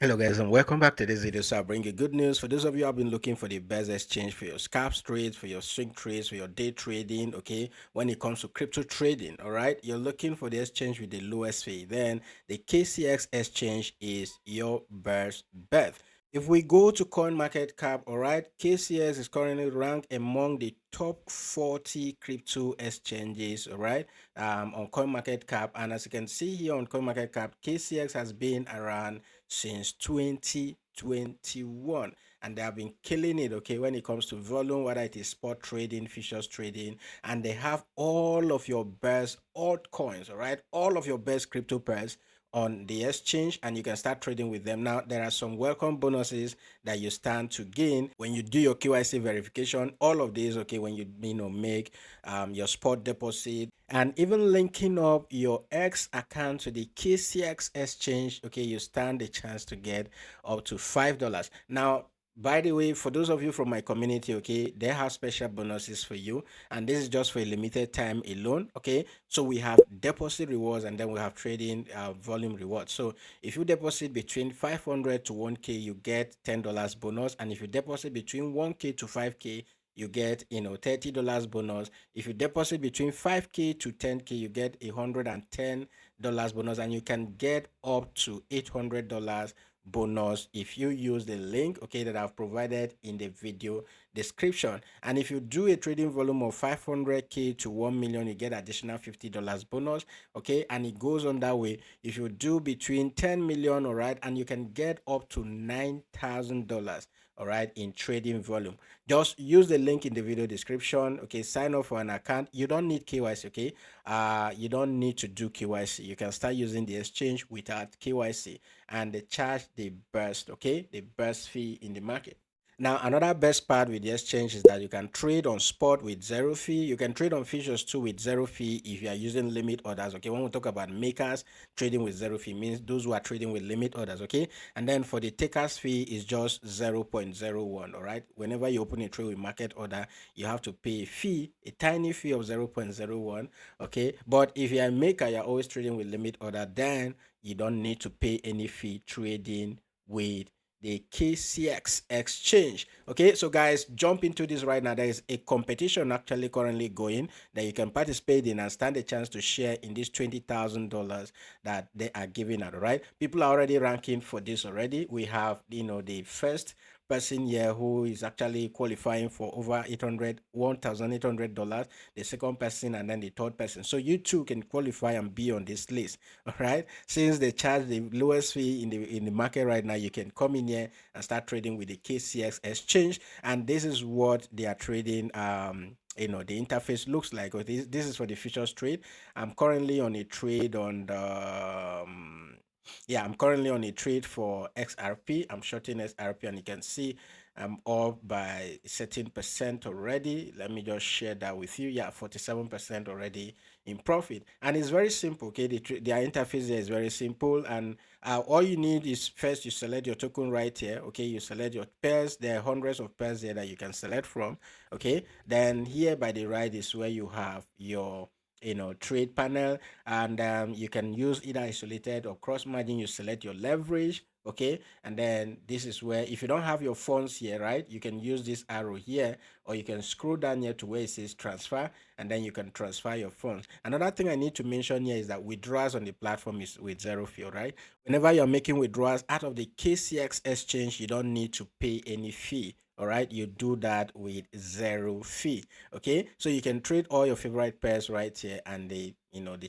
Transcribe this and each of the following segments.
Hello guys and welcome back to this video. So I bring you good news for those of you who have been looking for the best exchange for your scalp trades, for your swing trades, for your day trading. Okay, when it comes to crypto trading, all right, you're looking for the exchange with the lowest fee. Then the KCEX exchange is your best bet. If we go to coin market cap, all right, KCEX is currently ranked among the top 40 crypto exchanges, all right, on coin market cap. And as you can see here on coin market cap, KCEX has been around since 2021, and they have been killing it, okay, when it comes to volume, whether it is spot trading, futures trading, and they have all of your best altcoins, all right, all of your best crypto pairs on the exchange, and you can start trading with them. Now there are some welcome bonuses that you stand to gain when you do your KYC verification. All of these, okay, when you make your spot deposit, and even linking up your X account to the KCEX exchange, okay, you stand a chance to get up to $5. Now, by the way, for those of you from my community, okay, they have special bonuses for you, and this is just for a limited time alone, okay. So we have deposit rewards, and then we have trading volume rewards. So if you deposit between 500 to 1K, you get $10 bonus, and if you deposit between 1K to 5K, you get $30 bonus. If you deposit between 5K to 10K, you get $110 bonus, and you can get up to $800 bonus if you use the link, okay, that I've provided in the video description. And if you do a trading volume of 500K to 1 million, you get additional $50 bonus, okay, and it goes on that way. If you do between 10 million, all right, and you can get up to $9,000, all right, in trading volume. Just use the link in the video description, okay, sign up for an account. You don't need KYC, okay, you don't need to do KYC. You can start using the exchange without KYC, and they charge the best, okay, the best fee in the market. Now, another best part with the exchange is that you can trade on spot with zero fee. You can trade on futures too with zero fee if you are using limit orders. Okay, when we talk about makers trading with zero fee, means those who are trading with limit orders. Okay, and then for the takers fee is just 0.01. All right, whenever you open a trade with market order, you have to pay a fee, a tiny fee of 0.01. Okay, but if you're a maker, you're always trading with limit order, then you don't need to pay any fee trading with the KCEX exchange. Okay, so guys, jump into this right now. There is a competition actually currently going that you can participate in and stand a chance to share in this $20,000 that they are giving out. Right, people are already ranking for this already. We have the first person here who is actually qualifying for over $1,800, the second person, and then the third person. So you too can qualify and be on this list. All right, since they charge the lowest fee in the market right now, you can come in here and start trading with the KCEX exchange, and this is what they are trading. The interface looks like. This is for the futures trade. I'm currently on a trade on the yeah, I'm currently on a trade for XRP. I'm shorting XRP, and you can see I'm up by 13% already. Let me just share that with you. Yeah, 47% already in profit, and it's very simple. Okay, their interface there is very simple, and all you need is first you select your token right here. Okay, you select your pairs. There are hundreds of pairs there that you can select from. Okay, then here by the right is where you have your trade panel, and you can use either isolated or cross margin. You select your leverage, okay, and then this is where, if you don't have your funds here, right, you can use this arrow here, or you can scroll down here to where it says transfer, and then you can transfer your funds. Another thing I need to mention here is that withdrawals on the platform is with zero fee. Right, whenever you're making withdrawals out of the KCEX exchange, you don't need to pay any fee. All right, you do that with zero fee. Okay, so you can trade all your favorite pairs right here, and the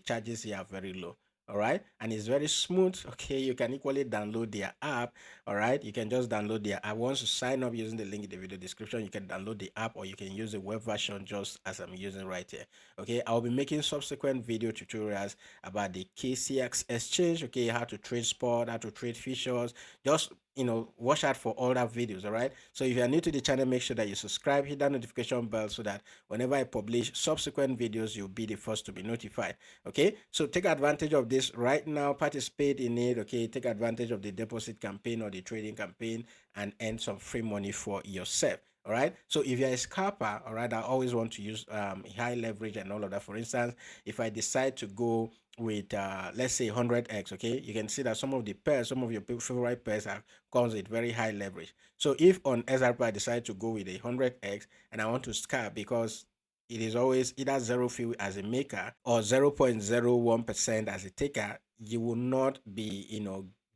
charges here are very low. All right, and it's very smooth. Okay, you can equally download their app. All right, you can just download their app. Once you sign up using the link in the video description, you can download the app, or you can use the web version just as I'm using right here. Okay, I'll be making subsequent video tutorials about the KCEX exchange. Okay, how to trade spot, how to trade futures. Just watch out for all that videos. All right, so if you are new to the channel, make sure that you subscribe, hit that notification bell, so that whenever I publish subsequent videos, you'll be the first to be notified. Okay, so take advantage of this right now, participate in it. Okay, take advantage of the deposit campaign or the trading campaign, and earn some free money for yourself. All right, so if you're a scalper, all right, I always want to use high leverage and all of that. For instance, if I decide to go with let's say 100x. Okay, you can see that some of the pairs, some of your favorite pairs are comes with very high leverage. So if on XRP I decide to go with a 100x and I want to scalp, because it is always either zero fee as a maker or 0.01% as a taker, you will not be,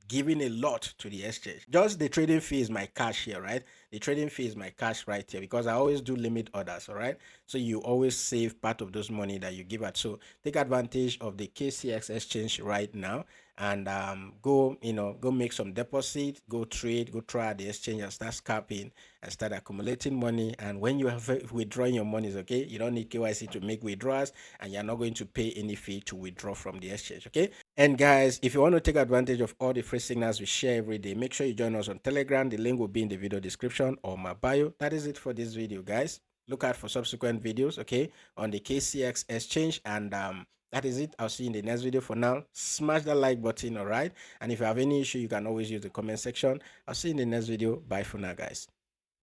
giving a lot to the exchange. Just the trading fee is my cash here, right? The trading fee is my cash right here, because I always do limit orders, all right? So you always save part of those money that you give out. So take advantage of the KCEX exchange right now, and go make some deposit, go trade, go try the exchange and start scalping and start accumulating money. And when you have withdrawing your monies, okay, you don't need KYC to make withdrawals, and you're not going to pay any fee to withdraw from the exchange. Okay, and guys, if you want to take advantage of all the free signals we share every day, make sure you join us on Telegram. The link will be in the video description or my bio. That is it for this video, guys. Look out for subsequent videos, okay, on the KCEX exchange. And that is it. I'll see you in the next video. For now, smash that like button, all right? And if you have any issue, you can always use the comment section. I'll see you in the next video. Bye for now, guys.